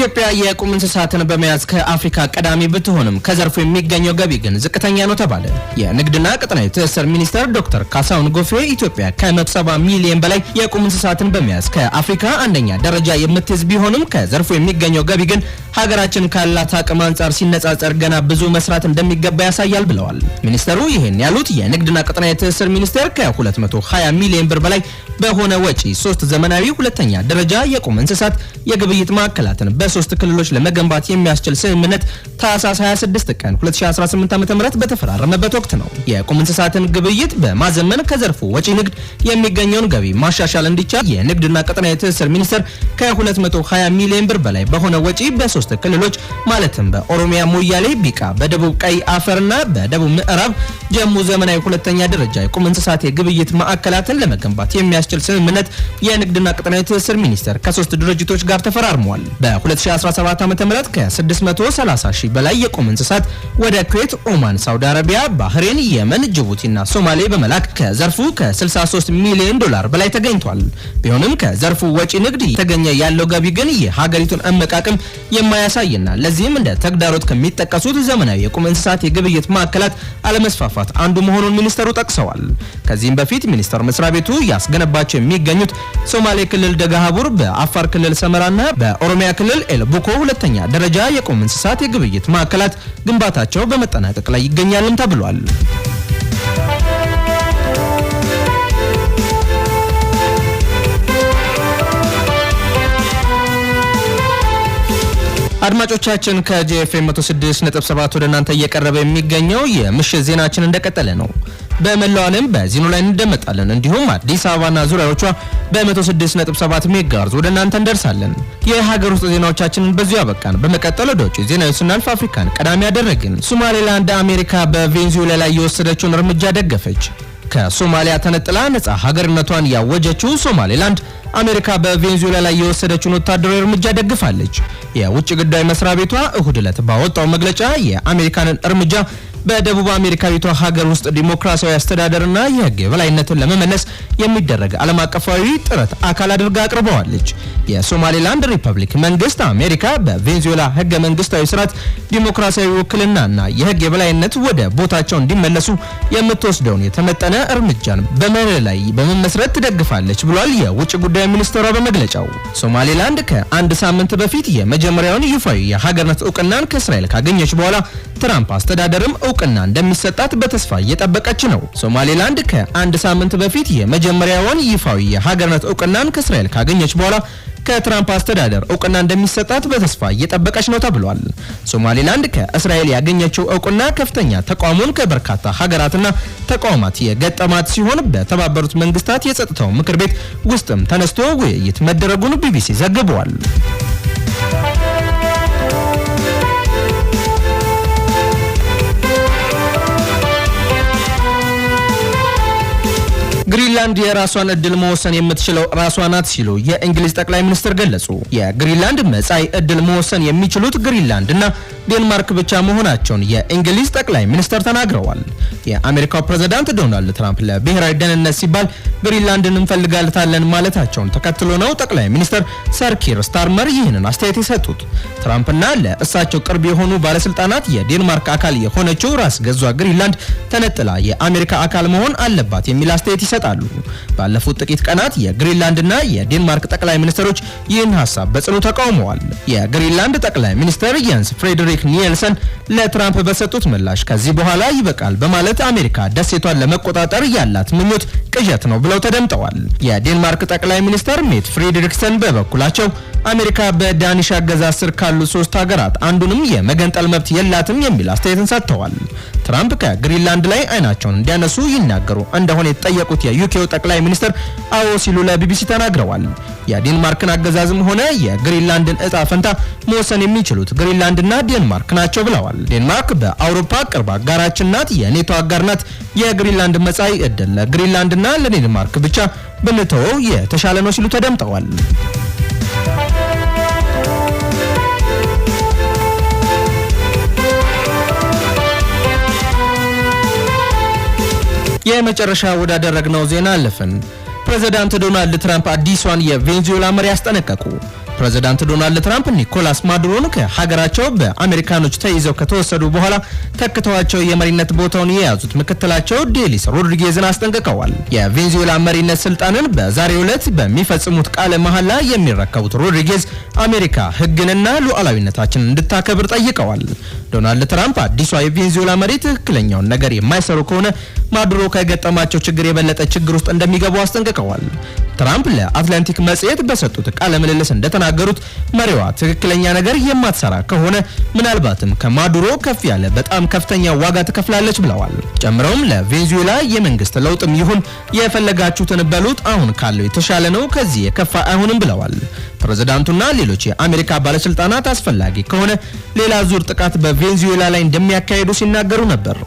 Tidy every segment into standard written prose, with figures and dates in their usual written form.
ኢትዮጵያ የቁም እንስሳትን በመያዝ ከአፍሪካ ቀዳሚ ብትሆንም ከዘርፉ የሚገኘው ገቢ ግን ዝቅተኛ ነው ተባለ። የንግድና ቀጠናዊ ትስስር ሚኒስትር ዶክተር ካሳሁን ጎፌ ኢትዮጵያ ከ170 ሚሊዮን በላይ የቁም እንስሳትን በመያዝ ከአፍሪካ አንደኛ ደረጃ የምትይዝ ቢሆንም ከዘርፉ የሚገኘው ገቢ ግን ሀገራችን ካላት አቅም አንጻር ሲነጻጸር ገና ብዙ መስራት እንደሚገባ ያሳያል ብለዋል። ሚኒስትሩ ይህን ያሉት የንግድና ቀጠናዊ ትስስር ሚኒስቴር ከ220 ሚሊዮን ብር በላይ በሆነ ወጪ 3 ዘመናዊ ሁለተኛ ደረጃ የቁም እንስሳት የግብይት ማዕከላትን በ3 ክልሎች ለመገንባት የሚያስችል ስምምነት ታህሳስ 26 ቀን 2018 ዓ.ም በተፈራረመበት ወቅት ነው። የቁም እንስሳትን ግብይት በማዘመን ከዘርፉ ወጪ ንግድ የሚገኘውን ገቢ ማሻሻል እንዲቻል የንግድና ቀጠናዊ ትስስር ሚኒስቴር ከ220 ሚሊዮን ብር በላይ በሆነ ወጪ በ3 ክልሎች ማለትም በኦሮሚያ ሞያሌ፣ ቢቃ፣ በደቡብ ቀይ አፈርና በደቡብ ምዕራብ ጀሙ ዘመናዊ ሁለተኛ ደረጃ የቁም እንስሳት የግብይት ማዕከላትን ለመገንባት የሚያስችል ስምምነት የንግድና ቀጠናዊ ትስስር ሚኒስቴር ከ3 ድርጅቶች ጋር ተፈራርሟል። በ2017 ዓ.ም ከ630 ሺህ በላይ የቁም እንስሳት ወደ ኩዌት፣ ኦማን፣ ሳውዲ አረቢያ፣ ባህሬን፣ የመን፣ ጅቡቲና ሶማሌ በመላክ ከዘርፉ ከ63 ሚሊዮን ዶላር በላይ ተገኝቷል። ቢሆንም ከዘርፉ ወጪ ንግድ የተገኘ ያለው ገቢ ግን የሀገሪቱን እምቅ አቅም የማያሳይና ለዚህም እንደ ተግዳሮት ከሚጠቀሱት ዘመናዊ የቁም እንስሳት የግብይት ማዕከላት አለመስፋፋት አንዱ መሆኑን ሚኒስተሩ ጠቅሰዋል። ከዚህም በፊት ሚኒስቴር መስሪያ ቤቱ ያስገነባቸው የሚገኙት ሶማሌ ክልል ደጋሃቡር፣ በአፋር ክልል ሰመራና በኦሮሚያ ክልል ኤልቡኮ ሁለተኛ ደረጃ የቁም እንስሳት የግብይት ማዕከላት ግንባታቸው በመጠናቀቅ ላይ ይገኛልም ተብሏል። አድማጮቻችን ከጄኤፍኤም 106.7 ወደ እናንተ እየቀረበ የሚገኘው የምሽት ዜናችን እንደቀጠለ ነው። በመላው ዓለም በዚህኑ ላይ እንደመጣለን። እንዲሁም አዲስ አበባና ዙሪያዎቿ በ106.7 ሜጋሄርዝ ወደ እናንተ እንደርሳለን። የሀገር ውስጥ ዜናዎቻችንን በዚሁ ያበቃን። በመቀጠል ወደ ውጭ ዜናዎች ስናልፍ አፍሪካን ቀዳሚ ያደረግን። ሶማሌላንድ አሜሪካ በቬንዙዌላ ላይ የወሰደችውን እርምጃ ደገፈች። ከሶማሊያ ተነጥላ ነፃ ሀገርነቷን ያወጀችው ሶማሌላንድ አሜሪካ በቬንዙዌላ ላይ የወሰደችውን ወታደራዊ እርምጃ ደግፋለች። የውጭ ጉዳይ መስሪያ ቤቷ እሁድ ዕለት ባወጣው መግለጫ የአሜሪካንን እርምጃ በደቡብ አሜሪካዊቷ ሀገር ውስጥ ዲሞክራሲያዊ አስተዳደርና የሕግ የበላይነትን ለመመለስ የሚደረግ ዓለም አቀፋዊ ጥረት አካል አድርጋ አቅርበዋለች። የሶማሌላንድ ሪፐብሊክ መንግስት አሜሪካ በቬንዙዌላ ሕገ መንግስታዊ ስርዓት ዲሞክራሲያዊ ውክልናና የሕግ የበላይነት ወደ ቦታቸው እንዲመለሱ የምትወስደውን የተመጠነ እርምጃን በመርህ ላይ በመመስረት ትደግፋለች ብሏል የውጭ ጉዳይ ሚኒስትሯ በመግለጫው። ሶማሌላንድ ከአንድ ሳምንት በፊት የመጀመሪያውን ይፋዊ የሀገርነት እውቅናን ከእስራኤል ካገኘች በኋላ ትራምፕ አስተዳደርም እውቅና እንደሚሰጣት በተስፋ እየጠበቀች ነው። ሶማሌላንድ ከአንድ ሳምንት በፊት የመጀመሪያውን ይፋዊ የሀገርነት እውቅናን ከእስራኤል ካገኘች በኋላ ከትራምፕ አስተዳደር እውቅና እንደሚሰጣት በተስፋ እየጠበቀች ነው ተብሏል። ሶማሌላንድ ከእስራኤል ያገኘችው እውቅና ከፍተኛ ተቃውሞን ከበርካታ ሀገራትና ተቋማት የገጠማት ሲሆን በተባበሩት መንግስታት የጸጥታው ምክር ቤት ውስጥም ተነስቶ ውይይት መደረጉን ቢቢሲ ዘግቧል። ግሪንላንድ የራሷን እድል መወሰን የምትችለው ራሷ ናት ሲሉ የእንግሊዝ ጠቅላይ ሚኒስትር ገለጹ። የግሪንላንድ መጻኢ እድል መወሰን የሚችሉት ግሪንላንድ እና ዴንማርክ ብቻ መሆናቸውን የእንግሊዝ ጠቅላይ ሚኒስትር ተናግረዋል። የአሜሪካው ፕሬዝዳንት ዶናልድ ትራምፕ ለብሔራዊ ደህንነት ሲባል ግሪንላንድን እንፈልጋታለን ማለታቸውን ተከትሎ ነው ጠቅላይ ሚኒስትር ሰር ኪር ስታርመር ይህንን አስተያየት የሰጡት። ትራምፕና ለእሳቸው ቅርብ የሆኑ ባለስልጣናት የዴንማርክ አካል የሆነችው ራስ ገዟ ግሪንላንድ ተነጥላ የአሜሪካ አካል መሆን አለባት የሚል አስተያየት ይሰጣሉ። ባለፉት ጥቂት ቀናት የግሪንላንድና የዴንማርክ ጠቅላይ ሚኒስትሮች ይህን ሐሳብ በጽኑ ተቃውመዋል። የግሪንላንድ ጠቅላይ ሚኒስትር የንስ ፍሬድሪክ ኒልሰን ለትራምፕ በሰጡት ምላሽ ከዚህ በኋላ ይበቃል በማለት አሜሪካ ደሴቷን ለመቆጣጠር ያላት ምኞት ቅዠት ነው ብለው ተደምጠዋል። የዴንማርክ ጠቅላይ ሚኒስትር ሜት ፍሬድሪክሰን በበኩላቸው አሜሪካ በዳኒሽ አገዛዝ ስር ካሉ 3 ሀገራት አንዱንም የመገንጠል መብት የላትም የሚል አስተያየትን ሰጥተዋል። ትራምፕ ከግሪንላንድ ላይ አይናቸውን እንዲያነሱ ይናገሩ እንደሆነ የተጠየቁት የዩኬው ጠቅላይ ሚኒስትር አዎ ሲሉ ለቢቢሲ ተናግረዋል። የዴንማርክን አገዛዝም ሆነ የግሪንላንድን እጣ ፈንታ መወሰን የሚችሉት ግሪንላንድና ዴንማርክ ናቸው ብለዋል። ዴንማርክ በአውሮፓ ቅርብ አጋራችን ናት፣ የኔቶ አጋር ናት። የግሪንላንድ መጻኢ ዕድል ለግሪንላንድና ለዴንማርክ ብቻ ብንተወው የተሻለ ነው ሲሉ ተደምጠዋል። የመጨረሻ ወዳደረግነው ዜና አለፈን። ፕሬዝዳንት ዶናልድ ትራምፕ አዲሷን የቬንዙዌላ መሪ አስጠነቀቁ። ፕሬዝዳንት ዶናልድ ትራምፕ ኒኮላስ ማዱሮን ከሀገራቸው በአሜሪካኖች ተይዘው ከተወሰዱ በኋላ ተክተዋቸው የመሪነት ቦታውን የያዙት ምክትላቸው ዴሊስ ሮድሪጌዝን አስጠንቅቀዋል። የቬንዙዌላ መሪነት ስልጣንን በዛሬው ዕለት በሚፈጽሙት ቃለ መሐላ የሚረከቡት ሮድሪጌዝ አሜሪካ ሕግንና ሉዓላዊነታችንን እንድታከብር ጠይቀዋል። ዶናልድ ትራምፕ አዲሷ የቬንዙዌላ መሪ ትክክለኛውን ነገር የማይሰሩ ከሆነ ማዱሮ ከገጠማቸው ችግር የበለጠ ችግር ውስጥ እንደሚገቡ አስጠንቅቀዋል። ትራምፕ ለአትላንቲክ መጽሔት በሰጡት ቃለ ምልልስ እንደተናገሩት መሪዋ ትክክለኛ ነገር የማትሰራ ከሆነ ምናልባትም ከማዱሮ ከፍ ያለ በጣም ከፍተኛ ዋጋ ትከፍላለች ብለዋል። ጨምረውም ለቬንዙዌላ የመንግስት ለውጥም ይሁን የፈለጋችሁትን በሉት አሁን ካለው የተሻለ ነው፣ ከዚህ የከፋ አይሆንም ብለዋል። ፕሬዝዳንቱና ሌሎች የአሜሪካ ባለስልጣናት አስፈላጊ ከሆነ ሌላ ዙር ጥቃት በቬንዙዌላ ላይ እንደሚያካሂዱ ሲናገሩ ነበር።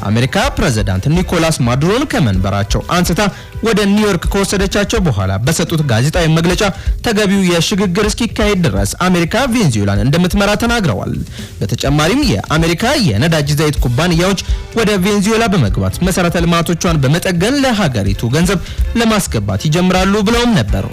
አሜሪካ ፕሬዝዳንት ኒኮላስ ማዱሮን ከመንበራቸው አንስታ ወደ ኒውዮርክ ከወሰደቻቸው በኋላ በሰጡት ጋዜጣዊ መግለጫ ተገቢው የሽግግር እስኪካሄድ ድረስ አሜሪካ ቬንዙዌላን እንደምትመራ ተናግረዋል። በተጨማሪም የአሜሪካ የነዳጅ ዘይት ኩባንያዎች ወደ ቬንዙዌላ በመግባት መሰረተ ልማቶቿን በመጠገን ለሀገሪቱ ገንዘብ ለማስገባት ይጀምራሉ ብለውም ነበር።